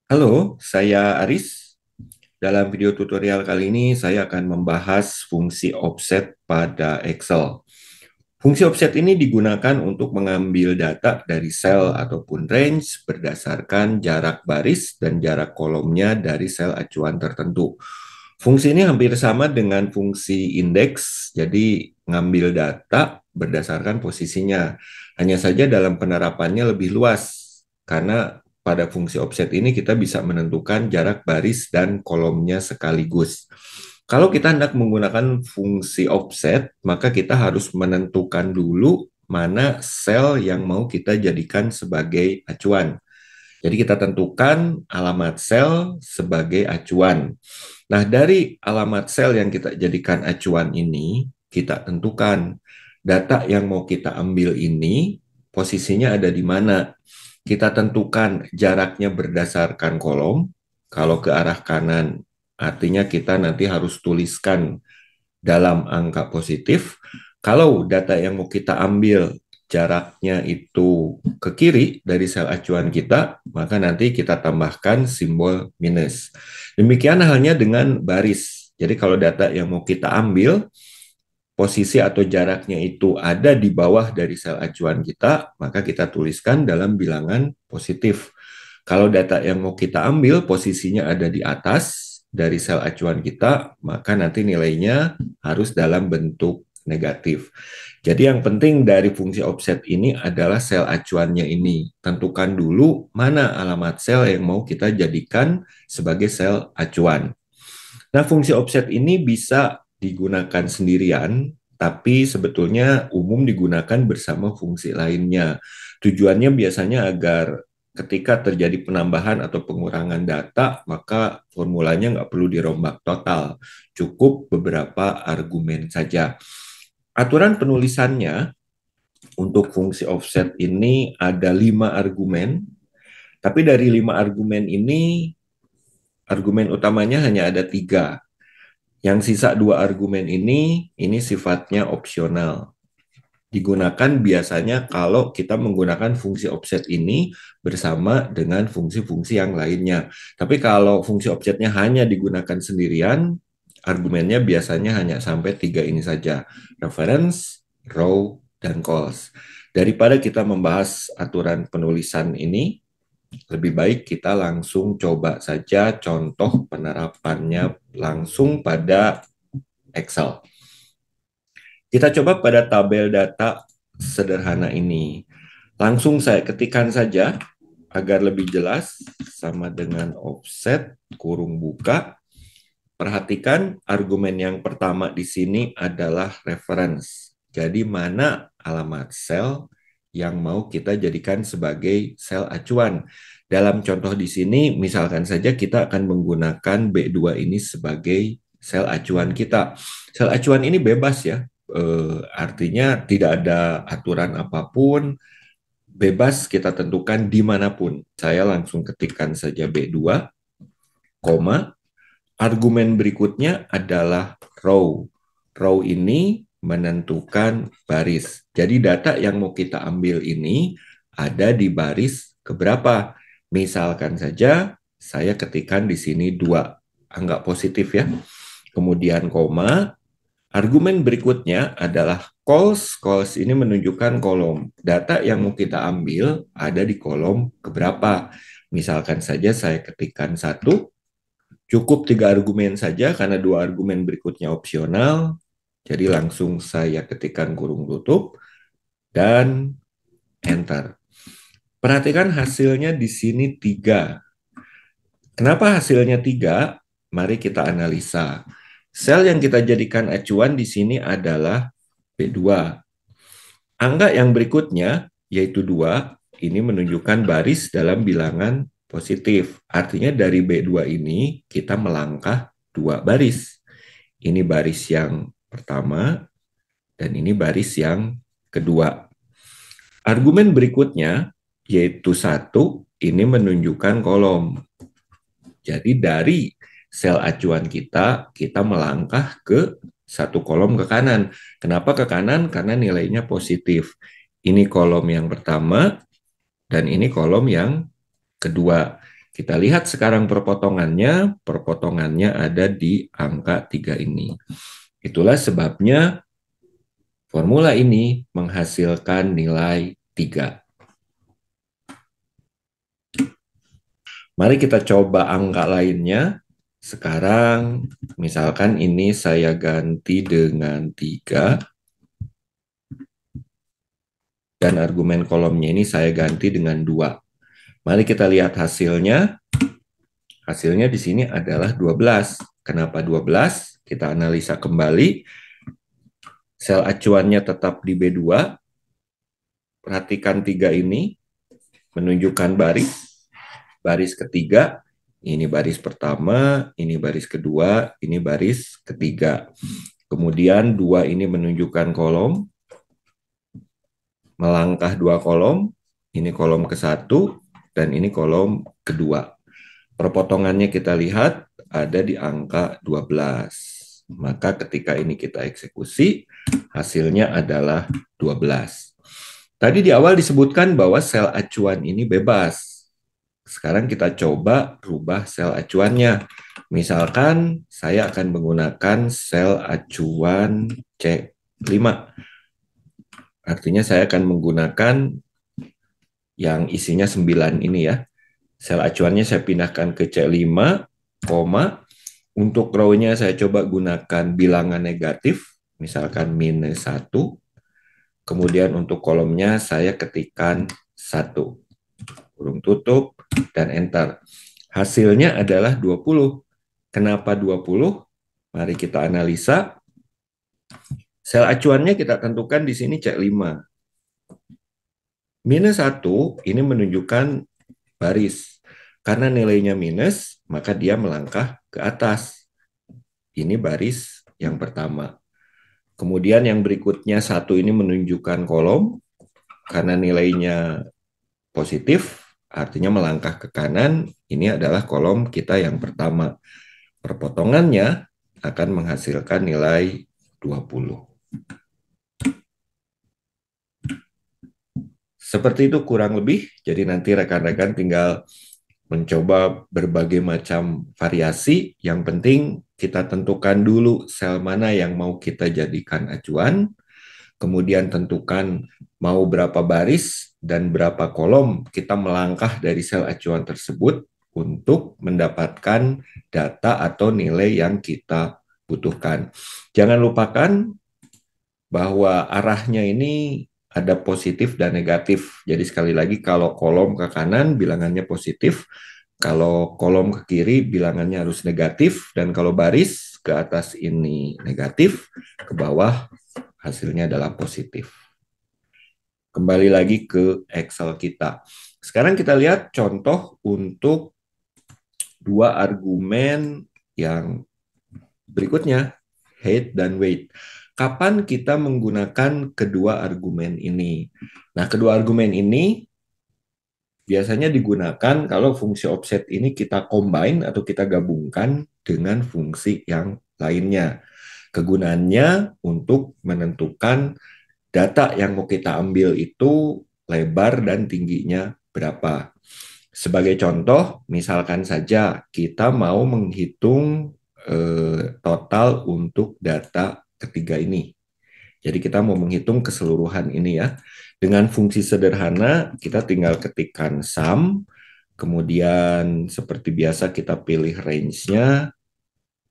Halo, saya Aris. Dalam video tutorial kali ini, saya akan membahas fungsi offset pada Excel. Fungsi offset ini digunakan untuk mengambil data dari sel ataupun range berdasarkan jarak baris dan jarak kolomnya dari sel acuan tertentu. Fungsi ini hampir sama dengan fungsi indeks, jadi ngambil data berdasarkan posisinya. Hanya saja dalam penerapannya lebih luas, karena pada fungsi offset ini kita bisa menentukan jarak baris dan kolomnya sekaligus. Kalau kita hendak menggunakan fungsi offset, maka kita harus menentukan dulu mana sel yang mau kita jadikan sebagai acuan. Jadi kita tentukan alamat sel sebagai acuan. Nah, dari alamat sel yang kita jadikan acuan ini, kita tentukan data yang mau kita ambil ini posisinya ada di mana. Kita tentukan jaraknya berdasarkan kolom. Kalau ke arah kanan, artinya kita nanti harus tuliskan dalam angka positif. Kalau data yang mau kita ambil jaraknya itu ke kiri dari sel acuan kita, maka nanti kita tambahkan simbol minus. Demikian halnya dengan baris. Jadi kalau data yang mau kita ambil, posisi atau jaraknya itu ada di bawah dari sel acuan kita, maka kita tuliskan dalam bilangan positif. Kalau data yang mau kita ambil posisinya ada di atas dari sel acuan kita, maka nanti nilainya harus dalam bentuk negatif. Jadi yang penting dari fungsi offset ini adalah sel acuannya ini. Tentukan dulu mana alamat sel yang mau kita jadikan sebagai sel acuan. Nah, fungsi offset ini bisa digunakan sendirian, tapi sebetulnya umum digunakan bersama fungsi lainnya. Tujuannya biasanya agar ketika terjadi penambahan atau pengurangan data, maka formulanya nggak perlu dirombak total. Cukup beberapa argumen saja. Aturan penulisannya untuk fungsi offset ini ada 5 argumen, tapi dari 5 argumen ini, argumen utamanya hanya ada 3. Yang sisa 2 argumen ini sifatnya opsional. Digunakan biasanya kalau kita menggunakan fungsi offset ini bersama dengan fungsi-fungsi yang lainnya. Tapi kalau fungsi offsetnya hanya digunakan sendirian, argumennya biasanya hanya sampai 3 ini saja. Reference, row, dan calls. Daripada kita membahas aturan penulisan ini, lebih baik kita langsung coba saja contoh penerapannya langsung pada Excel. Kita coba pada tabel data sederhana ini. Langsung saya ketikkan saja agar lebih jelas sama dengan offset kurung buka. Perhatikan argumen yang pertama di sini adalah reference. Jadi mana alamat sel yang mau kita jadikan sebagai sel acuan. Dalam contoh di sini, misalkan saja kita akan menggunakan B2 ini sebagai sel acuan kita. Sel acuan ini bebas ya, artinya tidak ada aturan apapun, bebas kita tentukan dimanapun. Saya langsung ketikkan saja B2, koma, argumen berikutnya adalah row. Row ini menentukan baris. Jadi data yang mau kita ambil ini ada di baris keberapa. Misalkan saja saya ketikkan di sini 2, anggap positif ya. Kemudian koma, argumen berikutnya adalah calls. Calls ini menunjukkan kolom. Data yang mau kita ambil ada di kolom keberapa. Misalkan saja saya ketikkan 1, cukup 3 argumen saja karena 2 argumen berikutnya opsional. Jadi langsung saya ketikkan kurung tutup dan enter. Perhatikan hasilnya di sini 3. Kenapa hasilnya 3? Mari kita analisa. Sel yang kita jadikan acuan di sini adalah B2. Angka yang berikutnya, yaitu 2, ini menunjukkan baris dalam bilangan positif. Artinya dari B2 ini kita melangkah 2 baris. Ini baris yang pertama, dan ini baris yang kedua. Argumen berikutnya, yaitu 1, ini menunjukkan kolom. Jadi dari sel acuan kita melangkah ke 1 kolom ke kanan. Kenapa ke kanan? Karena nilainya positif. Ini kolom yang pertama, dan ini kolom yang kedua. Kita lihat sekarang perpotongannya ada di angka 3 ini. Itulah sebabnya formula ini menghasilkan nilai 3. Mari kita coba angka lainnya. Sekarang misalkan ini saya ganti dengan 3 dan argumen kolomnya ini saya ganti dengan 2. Mari kita lihat hasilnya. Hasilnya di sini adalah 12. Kenapa 12? Kita analisa kembali. Sel acuannya tetap di B2. Perhatikan 3 ini menunjukkan baris ketiga, ini baris pertama, ini baris kedua, ini baris ketiga. Kemudian 2 ini menunjukkan kolom, melangkah 2 kolom, ini kolom ke-1 dan ini kolom kedua. Perpotongannya kita lihat ada di angka 12. Maka ketika ini kita eksekusi, hasilnya adalah 12. Tadi di awal disebutkan bahwa sel acuan ini bebas. Sekarang kita coba rubah sel acuannya. Misalkan saya akan menggunakan sel acuan C5. Artinya saya akan menggunakan yang isinya 9 ini ya. Sel acuannya saya pindahkan ke C5, untuk row-nya saya coba gunakan bilangan negatif, misalkan -1. Kemudian untuk kolomnya saya ketikkan 1. Kurung tutup, dan enter. Hasilnya adalah 20. Kenapa 20? Mari kita analisa. Sel acuannya kita tentukan di sini C5. -1 ini menunjukkan baris. Karena nilainya minus, maka dia melangkah ke atas. Ini baris yang pertama. Kemudian yang berikutnya 1 ini menunjukkan kolom. Karena nilainya positif, artinya melangkah ke kanan. Ini adalah kolom kita yang pertama. Perpotongannya akan menghasilkan nilai 20. Seperti itu kurang lebih. Jadi nanti rekan-rekan tinggal mencoba berbagai macam variasi. Yang penting kita tentukan dulu sel mana yang mau kita jadikan acuan. Kemudian tentukan mau berapa baris dan berapa kolom kita melangkah dari sel acuan tersebut untuk mendapatkan data atau nilai yang kita butuhkan. Jangan lupakan bahwa arahnya ini ada positif dan negatif. Jadi sekali lagi kalau kolom ke kanan bilangannya positif, kalau kolom ke kiri bilangannya harus negatif, dan kalau baris ke atas ini negatif, ke bawah hasilnya adalah positif. Kembali lagi ke Excel kita. Sekarang kita lihat contoh untuk 2 argumen yang berikutnya, height dan weight. Kapan kita menggunakan kedua argumen ini? Nah, kedua argumen ini biasanya digunakan kalau fungsi offset ini kita combine atau kita gabungkan dengan fungsi yang lainnya. Kegunaannya untuk menentukan data yang mau kita ambil itu lebar dan tingginya berapa. Sebagai contoh, misalkan saja kita mau menghitung total untuk data ketiga ini. Jadi kita mau menghitung keseluruhan ini ya. Dengan fungsi sederhana, kita tinggal ketikkan sum, kemudian seperti biasa kita pilih range-nya,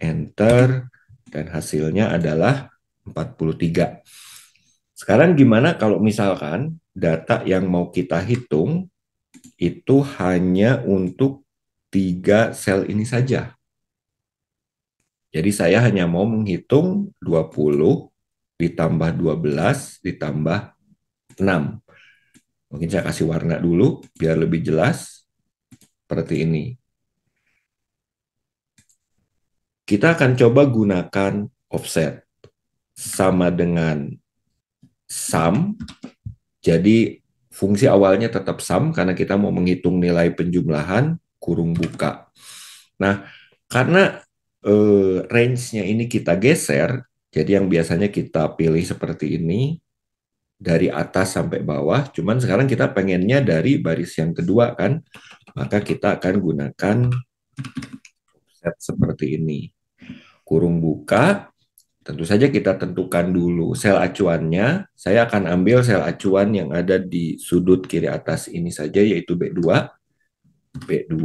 enter, dan hasilnya adalah 43. Sekarang gimana kalau misalkan data yang mau kita hitung itu hanya untuk 3 sel ini saja. Jadi saya hanya mau menghitung 20 ditambah 12 ditambah 6. Mungkin saya kasih warna dulu biar lebih jelas. Seperti ini. Kita akan coba gunakan offset. Sama dengan sum. Jadi fungsi awalnya tetap sum karena kita mau menghitung nilai penjumlahan kurung buka. Nah, karena range-nya ini kita geser, jadi yang biasanya kita pilih seperti ini, dari atas sampai bawah, cuman sekarang kita pengennya dari baris yang kedua kan, maka kita akan gunakan set seperti ini. Kurung buka, tentu saja kita tentukan dulu sel acuannya. Saya akan ambil sel acuan yang ada di sudut kiri atas ini saja, yaitu B2. B2,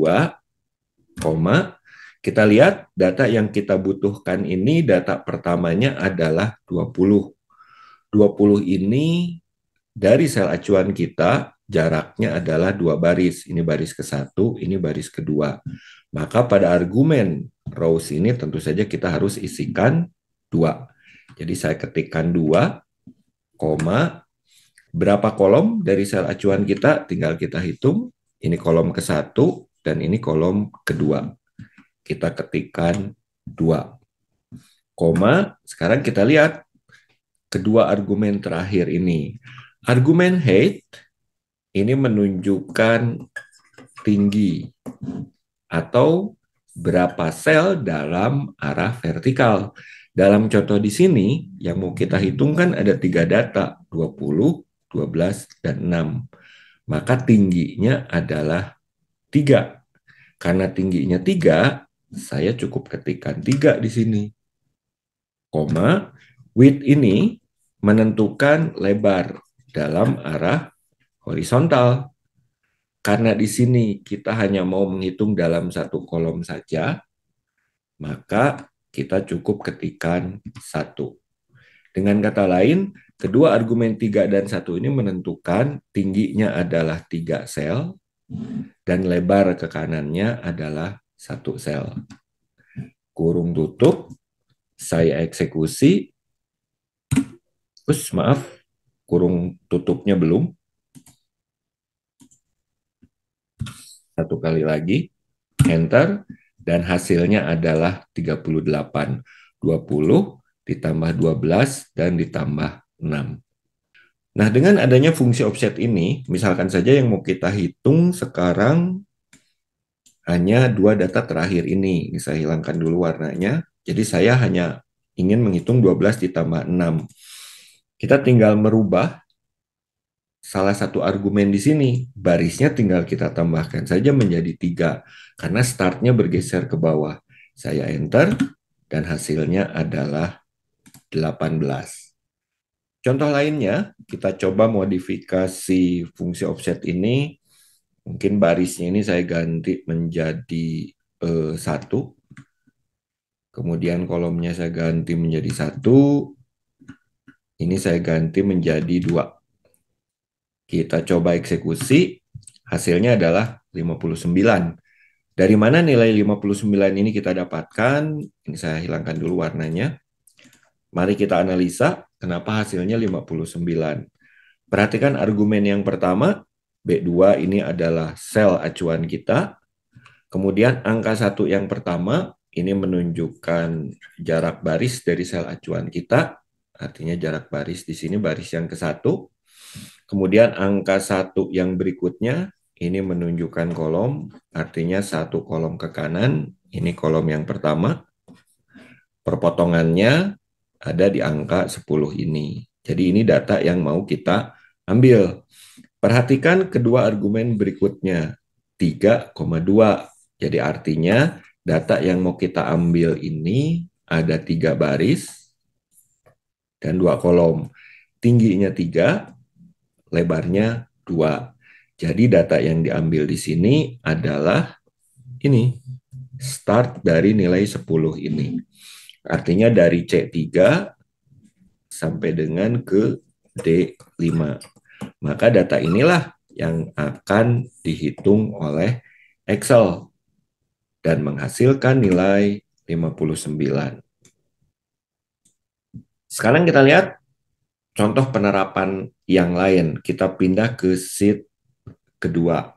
koma. Kita lihat data yang kita butuhkan ini, data pertamanya adalah 20. 20 ini dari sel acuan kita, jaraknya adalah 2 baris. Ini baris ke-1, ini baris kedua. Maka pada argumen rows ini tentu saja kita harus isikan 2. Jadi saya ketikkan 2, koma, berapa kolom dari sel acuan kita, tinggal kita hitung. Ini kolom ke-1 dan ini kolom kedua. Kita ketikkan 2, koma, sekarang kita lihat kedua argumen terakhir ini. Argumen height ini menunjukkan tinggi atau berapa sel dalam arah vertikal. Dalam contoh di sini, yang mau kita hitungkan ada 3 data, 20, 12, dan 6. Maka tingginya adalah 3. Karena tingginya 3, saya cukup ketikkan 3 di sini. Koma, width ini menentukan lebar dalam arah horizontal. Karena di sini kita hanya mau menghitung dalam satu kolom saja, maka kita cukup ketikkan 1. Dengan kata lain, kedua argumen 3 dan 1 ini menentukan tingginya adalah 3 sel dan lebar ke kanannya adalah 1 sel. Kurung tutup, saya eksekusi. Maaf, kurung tutupnya belum. Satu kali lagi, enter, dan hasilnya adalah 38. 20 ditambah 12 dan ditambah 6. Nah, dengan adanya fungsi offset ini, misalkan saja yang mau kita hitung sekarang hanya 2 data terakhir ini. Ini saya hilangkan dulu warnanya. Jadi saya hanya ingin menghitung 12 ditambah 6. Kita tinggal merubah salah satu argumen di sini. Barisnya tinggal kita tambahkan saja menjadi 3. Karena startnya bergeser ke bawah. Saya enter, dan hasilnya adalah 18. Contoh lainnya, kita coba modifikasi fungsi offset ini. Mungkin barisnya ini saya ganti menjadi 1. Kemudian kolomnya saya ganti menjadi 1. Ini saya ganti menjadi 2. Kita coba eksekusi, hasilnya adalah 59. Dari mana nilai 59 ini kita dapatkan? Ini saya hilangkan dulu warnanya. Mari kita analisa kenapa hasilnya 59. Perhatikan argumen yang pertama, B2 ini adalah sel acuan kita. Kemudian angka 1 yang pertama, ini menunjukkan jarak baris dari sel acuan kita. Artinya jarak baris di sini baris yang ke-1. Kemudian angka 1 yang berikutnya, ini menunjukkan kolom, artinya 1 kolom ke kanan, ini kolom yang pertama. Perpotongannya ada di angka 10 ini. Jadi ini data yang mau kita ambil. Perhatikan kedua argumen berikutnya, 3,2. Jadi artinya data yang mau kita ambil ini ada 3 baris dan 2 kolom. Tingginya 3, lebarnya 2. Jadi data yang diambil di sini adalah ini, start dari nilai 10 ini. Artinya dari C3 sampai dengan ke D5. Maka data inilah yang akan dihitung oleh Excel dan menghasilkan nilai 59. Sekarang kita lihat contoh penerapan yang lain. Kita pindah ke sheet kedua.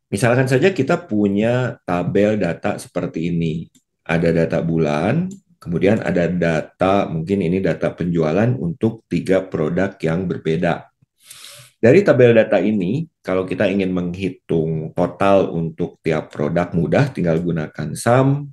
Misalkan saja kita punya tabel data seperti ini. Ada data bulan, kemudian ada data, mungkin ini data penjualan untuk 3 produk yang berbeda. Dari tabel data ini, kalau kita ingin menghitung total untuk tiap produk mudah, tinggal gunakan sum.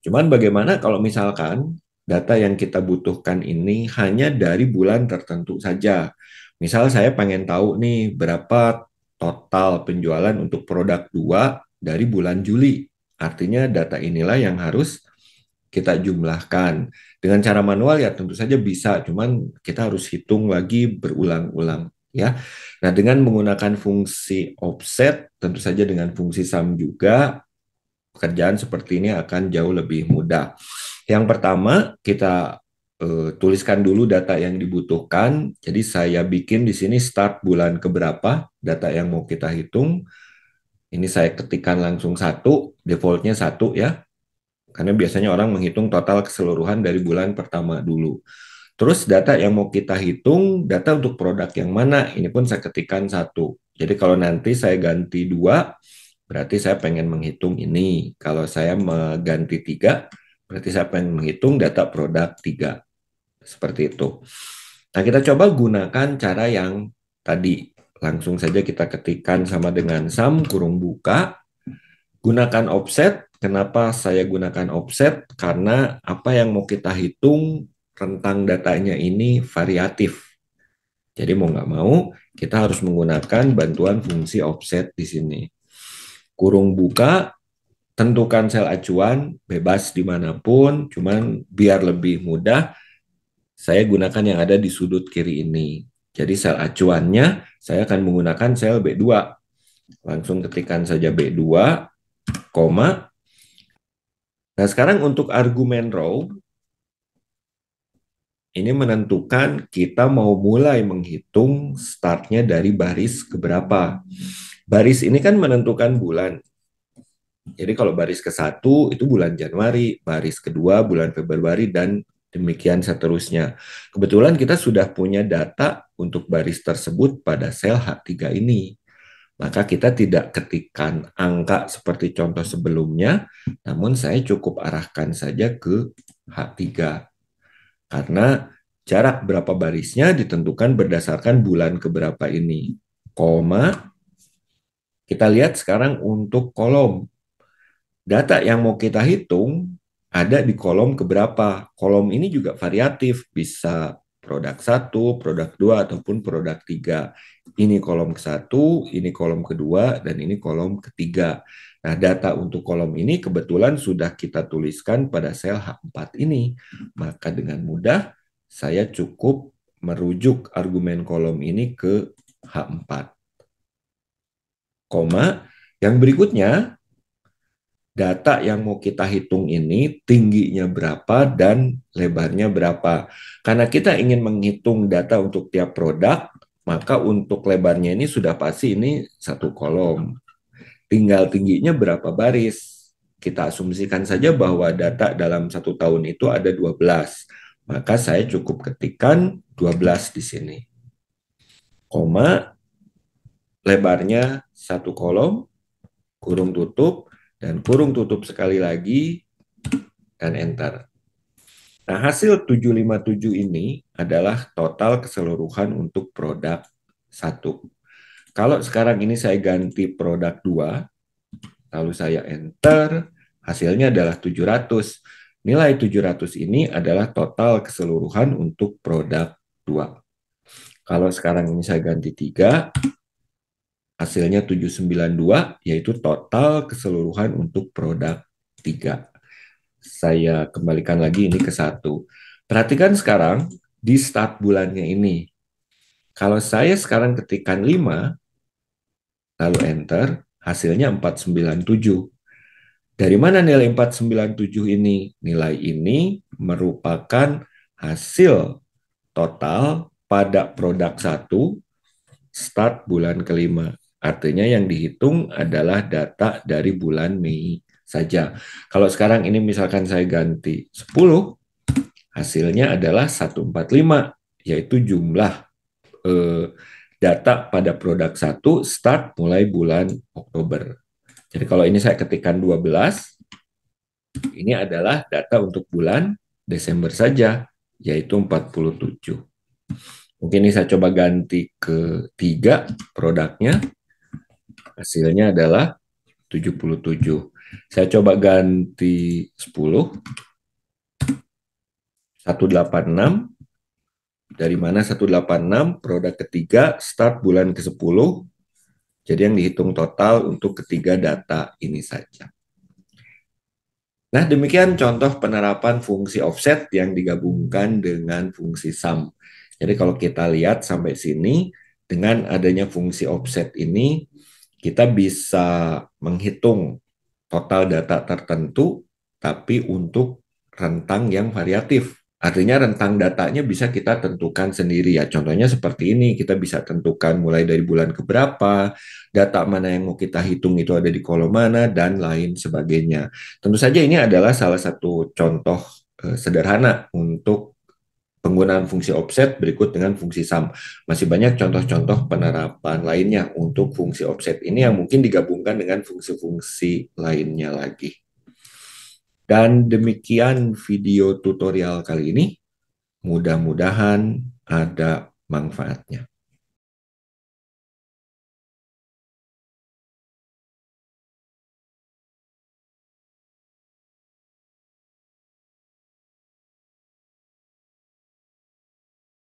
Cuman bagaimana kalau misalkan data yang kita butuhkan ini hanya dari bulan tertentu saja. Misal saya pengen tahu nih berapa total penjualan untuk produk 2 dari bulan Juli. Artinya data inilah yang harus kita jumlahkan. Dengan cara manual ya tentu saja bisa, cuman kita harus hitung lagi berulang-ulang ya. Nah, dengan menggunakan fungsi offset, tentu saja dengan fungsi sum juga, pekerjaan seperti ini akan jauh lebih mudah. Yang pertama, kita tuliskan dulu data yang dibutuhkan. Jadi saya bikin di sini start bulan keberapa, data yang mau kita hitung. Ini saya ketikkan langsung satu, defaultnya satu ya. Karena biasanya orang menghitung total keseluruhan dari bulan pertama dulu. Terus data yang mau kita hitung, data untuk produk yang mana, ini pun saya ketikkan satu. Jadi kalau nanti saya ganti dua, berarti saya pengen menghitung ini. Kalau saya mengganti tiga, berarti saya pengen menghitung data produk tiga. Seperti itu. Nah, kita coba gunakan cara yang tadi. Langsung saja kita ketikkan sama dengan sum kurung buka. Gunakan offset. Kenapa saya gunakan offset? Karena apa yang mau kita hitung rentang datanya ini variatif. Jadi mau nggak mau kita harus menggunakan bantuan fungsi offset di sini. Kurung buka, tentukan sel acuan, bebas dimanapun, cuman biar lebih mudah, saya gunakan yang ada di sudut kiri ini. Jadi sel acuannya saya akan menggunakan sel B2. Langsung ketikkan saja B2, koma. Nah, sekarang untuk argumen row, ini menentukan kita mau mulai menghitung startnya dari baris keberapa. Baris ini kan menentukan bulan. Jadi kalau baris ke-1 itu bulan Januari, baris kedua bulan Februari, dan demikian seterusnya. Kebetulan kita sudah punya data untuk baris tersebut pada sel H3 ini. Maka kita tidak ketikkan angka seperti contoh sebelumnya, namun saya cukup arahkan saja ke H3. Karena jarak berapa barisnya ditentukan berdasarkan bulan keberapa ini. Koma, kita lihat sekarang untuk kolom. Data yang mau kita hitung ada di kolom keberapa. Kolom ini juga variatif, bisa produk 1, produk 2, ataupun produk 3. Ini kolom ke-1, ini kolom kedua, dan ini kolom ketiga. Nah, data untuk kolom ini kebetulan sudah kita tuliskan pada sel H4 ini. Maka dengan mudah saya cukup merujuk argumen kolom ini ke H4. Koma, yang berikutnya data yang mau kita hitung ini tingginya berapa dan lebarnya berapa. Karena kita ingin menghitung data untuk tiap produk, maka untuk lebarnya ini sudah pasti ini satu kolom. Tinggal tingginya berapa baris. Kita asumsikan saja bahwa data dalam satu tahun itu ada 12. Maka saya cukup ketikkan 12 di sini. Koma, lebarnya satu kolom, kurung tutup, dan kurung tutup sekali lagi, dan enter. Nah, hasil 757 ini adalah total keseluruhan untuk produk 1. Kalau sekarang ini saya ganti produk 2, lalu saya enter, hasilnya adalah 700. Nilai 700 ini adalah total keseluruhan untuk produk 2. Kalau sekarang ini saya ganti 3, hasilnya 792, yaitu total keseluruhan untuk produk 3. Saya kembalikan lagi ini ke 1. Perhatikan sekarang di start bulannya ini. Kalau saya sekarang ketikkan 5, lalu enter, hasilnya 497. Dari mana nilai 497 ini? Nilai ini merupakan hasil total pada produk 1 start bulan kelima. Artinya yang dihitung adalah data dari bulan Mei saja. Kalau sekarang ini misalkan saya ganti 10, hasilnya adalah 145, yaitu jumlah data pada produk 1 start mulai bulan Oktober. Jadi kalau ini saya ketikkan 12, ini adalah data untuk bulan Desember saja, yaitu 47. Mungkin ini saya coba ganti ke 3 produknya, hasilnya adalah 77. Saya coba ganti 10, 186, dari mana 186 produk ketiga start bulan ke-10. Jadi yang dihitung total untuk ketiga data ini saja. Nah, demikian contoh penerapan fungsi offset yang digabungkan dengan fungsi sum. Jadi kalau kita lihat sampai sini, dengan adanya fungsi offset ini, kita bisa menghitung total data tertentu, tapi untuk rentang yang variatif. Artinya rentang datanya bisa kita tentukan sendiri ya. Contohnya seperti ini, kita bisa tentukan mulai dari bulan keberapa, data mana yang mau kita hitung itu ada di kolom mana, dan lain sebagainya. Tentu saja ini adalah salah satu contoh sederhana untuk penggunaan fungsi offset berikut dengan fungsi sum. Masih banyak contoh-contoh penerapan lainnya untuk fungsi offset ini yang mungkin digabungkan dengan fungsi-fungsi lainnya lagi. Dan demikian video tutorial kali ini. Mudah-mudahan ada manfaatnya.